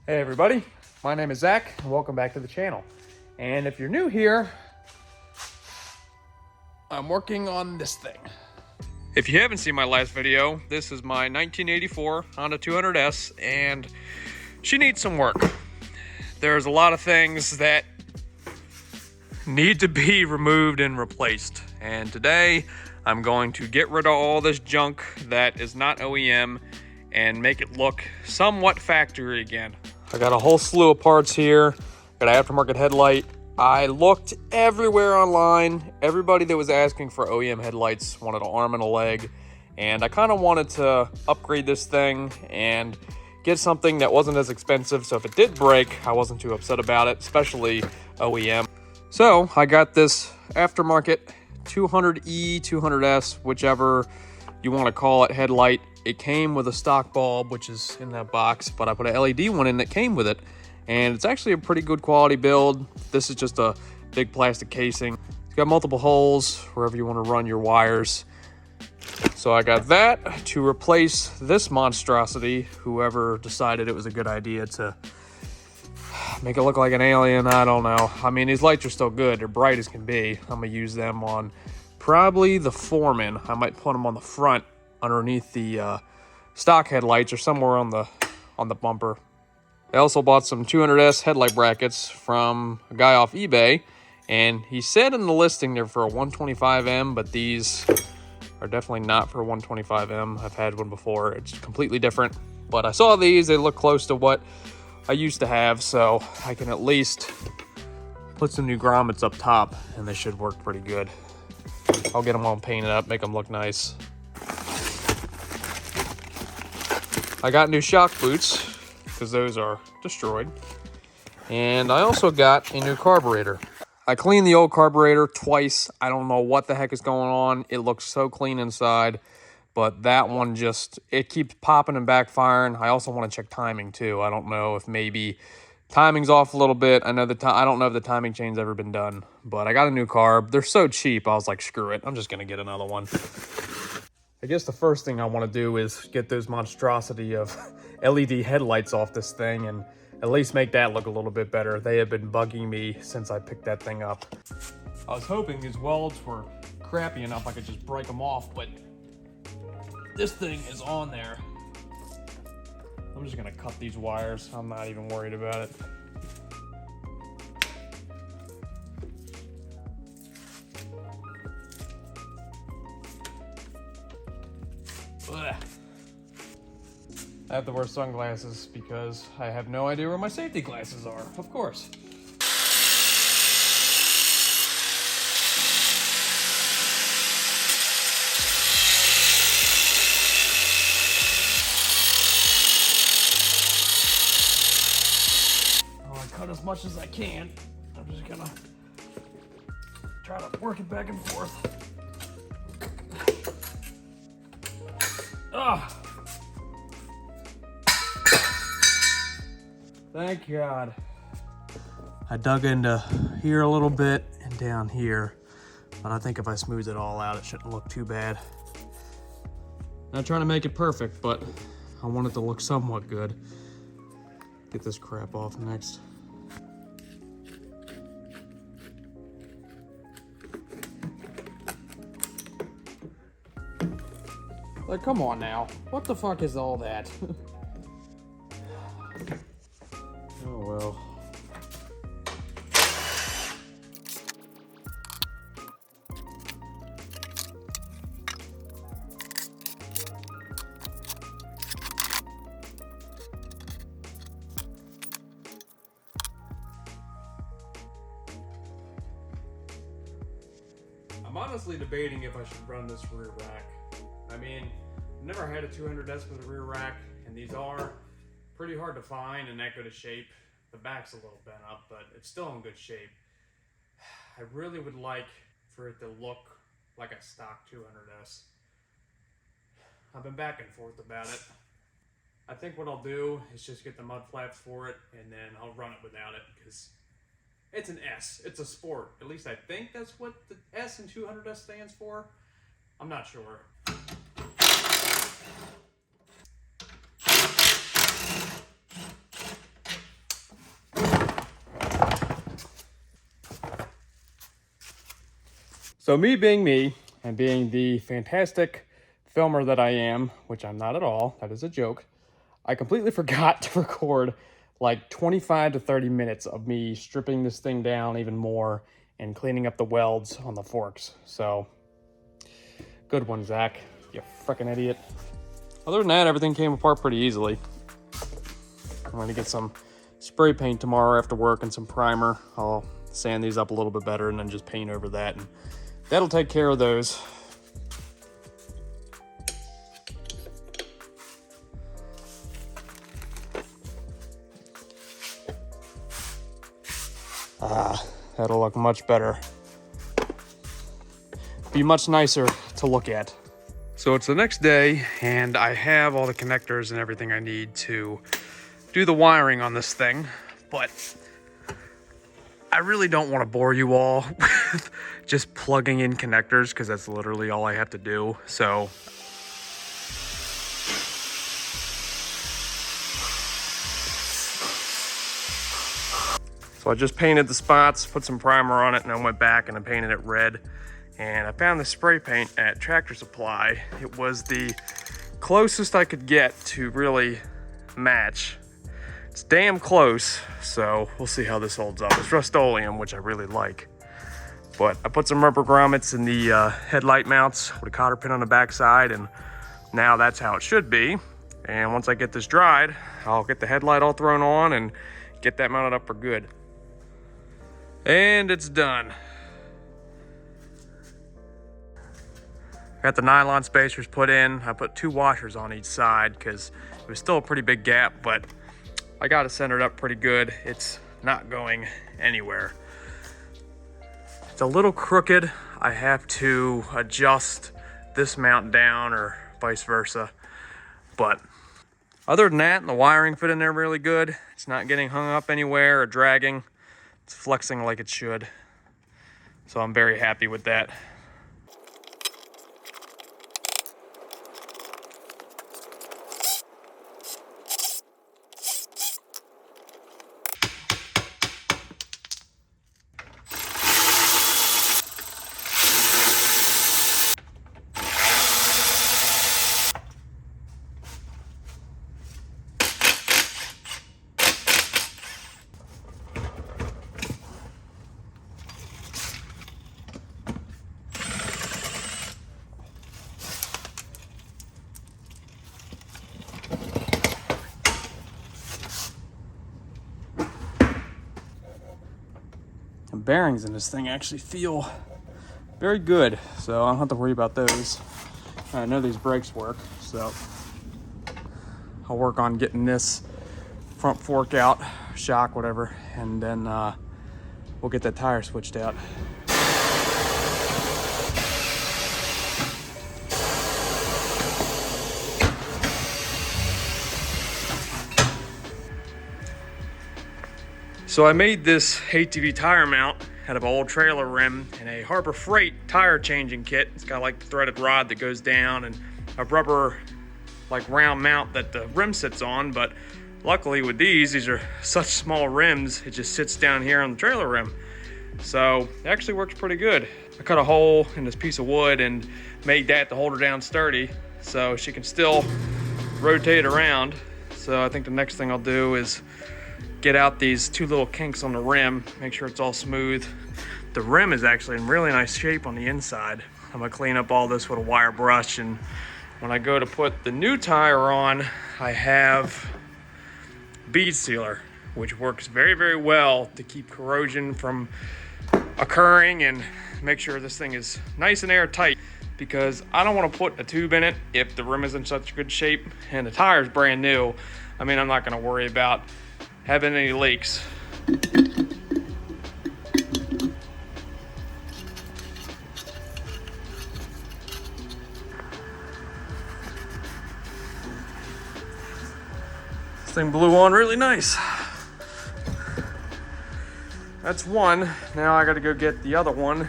Hey everybody, my name is Zach and welcome back to the channel. And if you're new here, I'm working on this thing. If you haven't seen my last video, this is my 1984 Honda 200S and she needs some work. There's a lot of things that need to be removed and replaced. And today I'm going to get rid of all this junk that is not OEM and make it look somewhat factory again. I got a whole slew of parts here. Got an aftermarket headlight. I looked everywhere online. Everybody that was asking for OEM headlights wanted an arm and a leg. And I kind of wanted to upgrade this thing and get something that wasn't as expensive. So if it did break, I wasn't too upset about it, especially OEM. So I got this aftermarket 200E, 200S, whichever you want to call it, headlight. It came with a stock bulb, which is in that box, but I put an LED one in that came with it. And it's actually a pretty good quality build. This is just a big plastic casing. It's got multiple holes wherever you want to run your wires. So I got that to replace this monstrosity. Whoever decided it was a good idea to make it look like an alien, I don't know. I mean, these lights are still good. They're bright as can be. I'm gonna use them on probably the Foreman. I might put them on the front underneath the stock headlights or somewhere on the bumper. I also bought some 200S headlight brackets from a guy off eBay, and he said in the listing they're for a 125M, but these are definitely not for a 125M. I've had one before. It's completely different, but I saw these. They look close to what I used to have, so I can at least put some new grommets up top, and they should work pretty good. I'll get them all painted up, make them look nice. I got new shock boots because those are destroyed. And I also got a new carburetor. I cleaned the old carburetor twice. I don't know what the heck is going on. It looks so clean inside, but that one just, it keeps popping and backfiring. I also want to check timing too. I don't know if maybe timing's off a little bit. I don't know if the timing chain's ever been done, but I got a new carb. They're so cheap. I was like, screw it. I'm just going to get another one. I guess the first thing I want to do is get those monstrosity of LED headlights off this thing and at least make that look a little bit better. They have been bugging me since I picked that thing up. I was hoping these welds were crappy enough I could just break them off, but this thing is on there. I'm just gonna cut these wires. I'm not even worried about it. Ugh. I have to wear sunglasses because I have no idea where my safety glasses are, of course. I'll cut as much as I can. I'm just gonna try to work it back and forth. Ah! Thank God. I dug into here a little bit and down here, but I think if I smooth it all out, it shouldn't look too bad. Not trying to make it perfect, but I want it to look somewhat good. Get this crap off next. Like, come on now. What the fuck is all that? Oh well. I'm honestly debating if I should run this rear rack. I mean, I've never had a 200S with a rear rack, and these are pretty hard to find in that good a shape. The back's a little bent up, but it's still in good shape. I really would like for it to look like a stock 200S. I've been back and forth about it. I think what I'll do is just get the mud flaps for it, and then I'll run it without it, because it's an S. It's a sport. At least I think that's what the S in 200S stands for. I'm not sure. So me being me and being the fantastic filmer that I am, which I'm not at all, that is a joke, I completely forgot to record like 25 to 30 minutes of me stripping this thing down even more and cleaning up the welds on the forks. So, good one, Zach, you frickin' idiot. Other than that, everything came apart pretty easily. I'm gonna get some spray paint tomorrow after work and some primer. I'll sand these up a little bit better and then just paint over that, and that'll take care of those. That'll look much better. Be much nicer to look at. So it's the next day, and I have all the connectors and everything I need to do the wiring on this thing, but I really don't want to bore you all with just plugging in connectors, because that's literally all I have to do. So I just painted the spots, put some primer on it, and then went back and I painted it red. And I found the spray paint at Tractor Supply. It was the closest I could get to really match. It's damn close, so we'll see how this holds up. It's Rust-Oleum, which I really like. But I put some rubber grommets in the headlight mounts with a cotter pin on the backside, and now that's how it should be. And once I get this dried, I'll get the headlight all thrown on and get that mounted up for good. And it's done. Got the nylon spacers put in. I put 2 washers on each side because it was still a pretty big gap, but I got it centered up pretty good. It's not going anywhere. It's a little crooked. I have to adjust this mount down or vice versa. But other than that, the wiring fit in there really good. It's not getting hung up anywhere or dragging. It's flexing like it should. So I'm very happy with that. The bearings in this thing actually feel very good, so I don't have to worry about those. I know these brakes work, so I'll work on getting this front fork out, shock, whatever, and then we'll get that tire switched out. So I made this ATV tire mount out of an old trailer rim and a Harbor Freight tire changing kit. It's got like the threaded rod that goes down and a rubber like round mount that the rim sits on, but luckily with these are such small rims, it just sits down here on the trailer rim. So it actually works pretty good. I cut a hole in this piece of wood and made that to hold her down sturdy so she can still rotate around. So I think the next thing I'll do is get out these 2 little kinks on the rim, make sure it's all smooth. The rim is actually in really nice shape on the inside. I'm gonna clean up all this with a wire brush, and when I go to put the new tire on, I have bead sealer, which works very, very well to keep corrosion from occurring and make sure this thing is nice and airtight, because I don't want to put a tube in it if the rim is in such good shape and the tire is brand new. I mean, I'm not going to worry about having any leaks. This thing blew on really nice. That's one. Now I got to go get the other one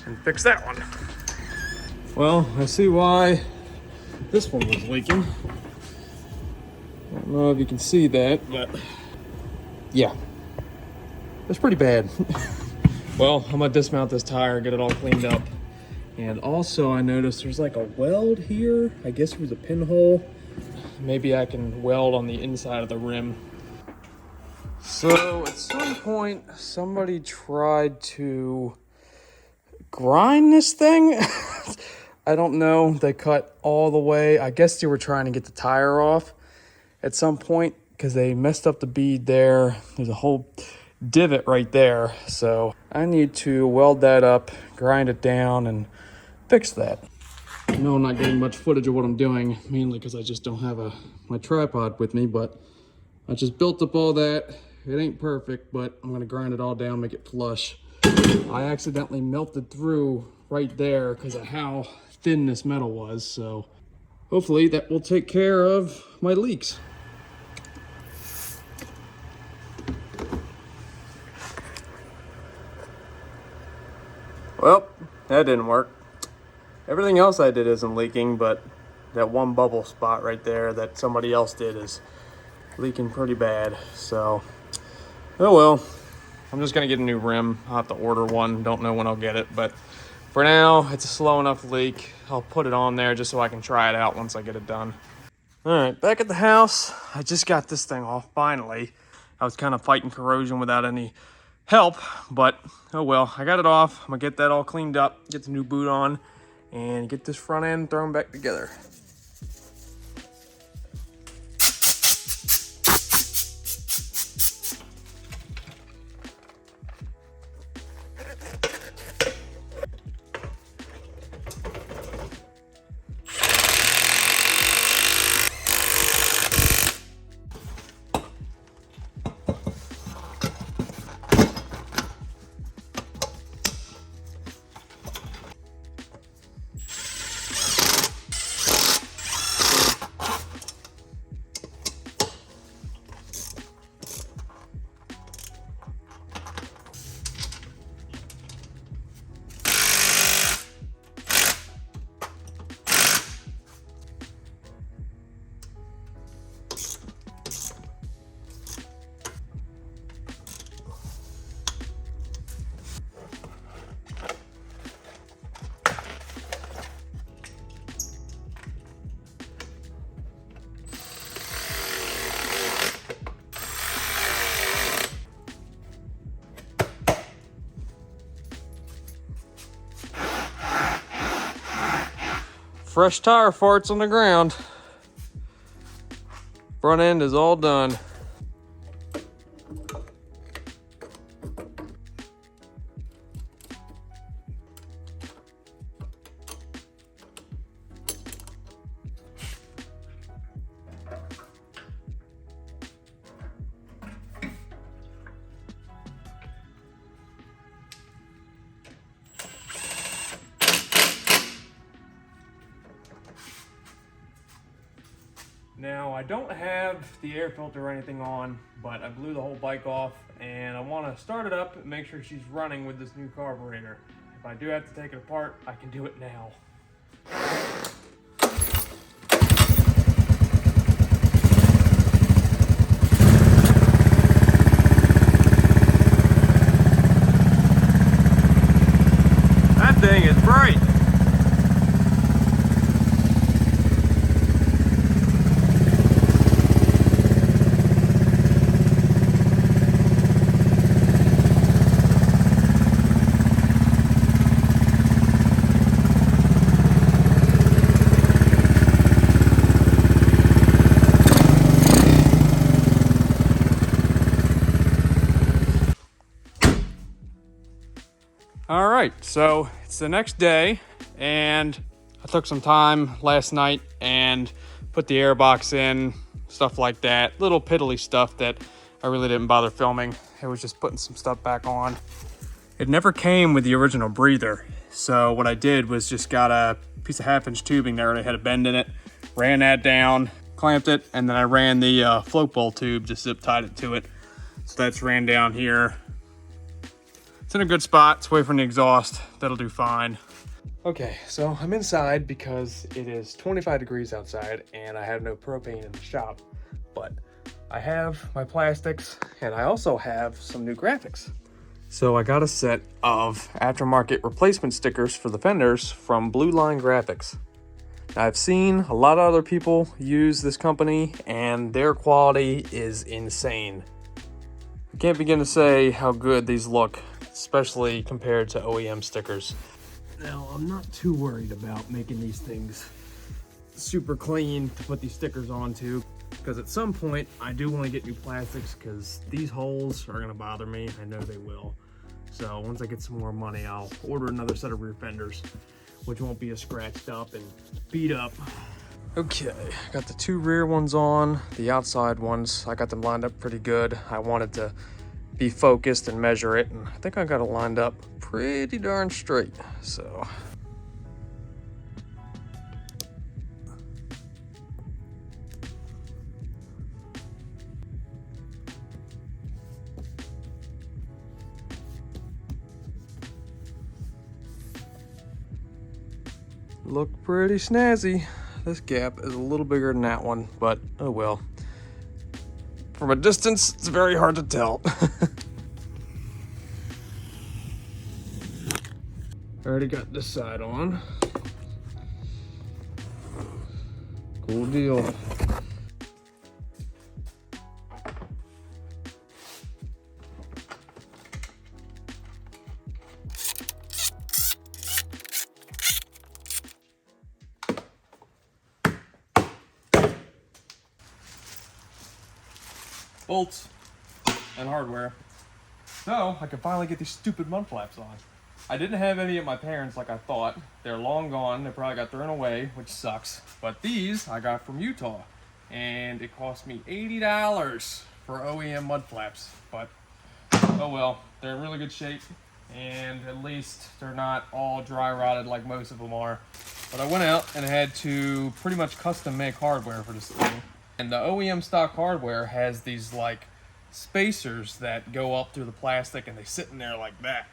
and fix that one. Well, I see why this one was leaking. I don't know if you can see that, but yeah, that's pretty bad. Well, I'm gonna dismount this tire, get it all cleaned up. And also I noticed there's like a weld here. I guess it was a pinhole. Maybe I can weld on the inside of the rim. So at some point, somebody tried to grind this thing. I don't know. They cut all the way. I guess they were trying to get the tire off at some point because they messed up the bead there. There's a whole divot right there. So I need to weld that up, grind it down, and fix that. I know I'm not getting much footage of what I'm doing, mainly because I just don't have my tripod with me, but I just built up all that. It ain't perfect, but I'm gonna grind it all down, make it flush. I accidentally melted through right there because of how thin this metal was, so hopefully that will take care of my leaks. Well, that didn't work. Everything else I did isn't leaking, but that one bubble spot right there that somebody else did is leaking pretty bad. So, oh well. I'm just gonna get a new rim. I'll have to order one. Don't know when I'll get it, but for now, it's a slow enough leak. I'll put it on there just so I can try it out once I get it done. All right, back at the house. I just got this thing off, finally. I was kind of fighting corrosion without any help, but oh well. I got it off. I'm gonna get that all cleaned up, get the new boot on, and get this front end thrown back together. Fresh tire farts on the ground. Front end is all done. Now, I don't have the air filter or anything on, but I blew the whole bike off, and I want to start it up and make sure she's running with this new carburetor. If I do have to take it apart, I can do it now. That thing is bright. All right, so it's the next day, and I took some time last night and put the air box in, stuff like that. Little piddly stuff that I really didn't bother filming. It was just putting some stuff back on. It never came with the original breather, so what I did was just got a piece of 1/2-inch tubing there that had a bend in it, ran that down, clamped it, and then I ran the float bowl tube, just zip tied it to it. So that's ran down here. It's in a good spot. It's away from the exhaust. That'll do fine. Okay, so I'm inside because it is 25 degrees outside and I have no propane in the shop, but I have my plastics and I also have some new graphics. So I got a set of aftermarket replacement stickers for the fenders from Blue Line Graphics. Now, I've seen a lot of other people use this company and their quality is insane. I can't begin to say how good these look, especially compared to OEM stickers. Now, I'm not too worried about making these things super clean to put these stickers onto, because at some point I do want to get new plastics, because these holes are going to bother me. I know they will. So once I get some more money, I'll order another set of rear fenders, which won't be as scratched up and beat up. Okay, got the two rear ones on. The outside ones, I got them lined up pretty good. I wanted to be focused and measure it, and I think I got it lined up pretty darn straight. So look pretty snazzy. This gap is a little bigger than that one, but oh well. From a distance, it's very hard to tell. Already got this side on. Cool deal. Bolts and hardware. So I can finally get these stupid mud flaps on. I didn't have any at my parents' like I thought. They're long gone. They probably got thrown away, which sucks. But these I got from Utah, and it cost me $80 for OEM mud flaps. But oh well, they're in really good shape, and at least they're not all dry rotted like most of them are. But I went out and had to pretty much custom make hardware for this thing. And the OEM stock hardware has these like spacers that go up through the plastic, and they sit in there like that.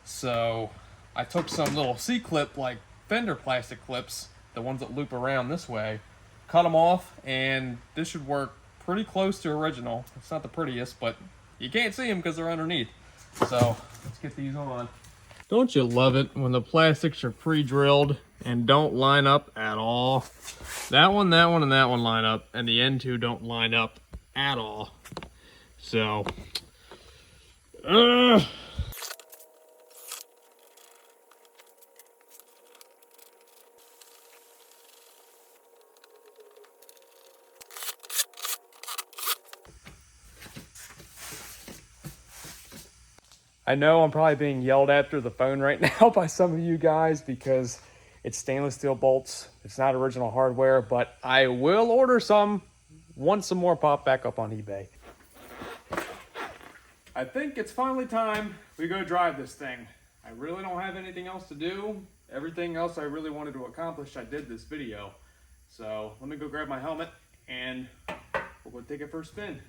So I took some little C-clip like fender plastic clips, the ones that loop around this way, cut them off, and this should work pretty close to original. It's not the prettiest, but you can't see them because they're underneath. So let's get these on. Don't you love it when the plastics are pre-drilled and don't line up at all? That one, and that one line up, and the end two don't line up at all. So, I know I'm probably being yelled at through the phone right now by some of you guys because it's stainless steel bolts. It's not original hardware, but I will order some once some more pop back up on eBay. I think it's finally time we go drive this thing. I really don't have anything else to do. Everything else I really wanted to accomplish, I did this video. So let me go grab my helmet and we'll go take it for a spin.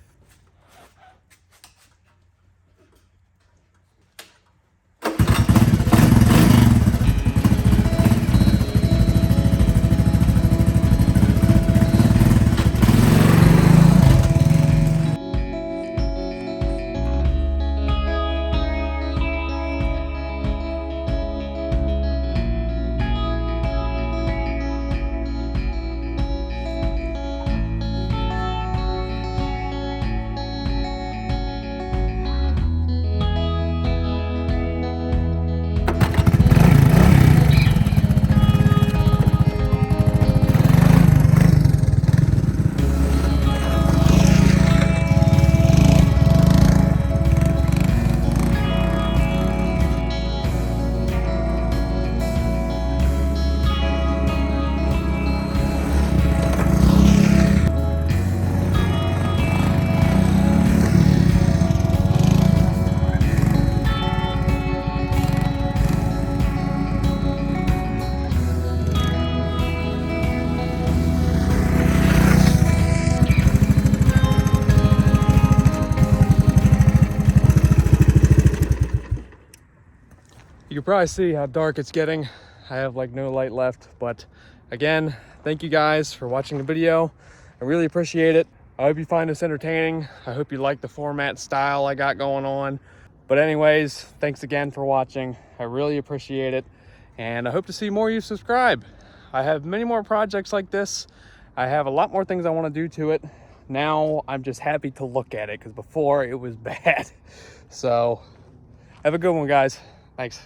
You can probably see how dark it's getting. I have like no light left, but again, thank you guys for watching the video. I really appreciate it. I hope you find this entertaining. I hope you like the format style I got going on. But anyways, thanks again for watching. I really appreciate it. And I hope to see more of you subscribe. I have many more projects like this. I have a lot more things I want to do to it. Now I'm just happy to look at it because before it was bad. So have a good one, guys. Thanks.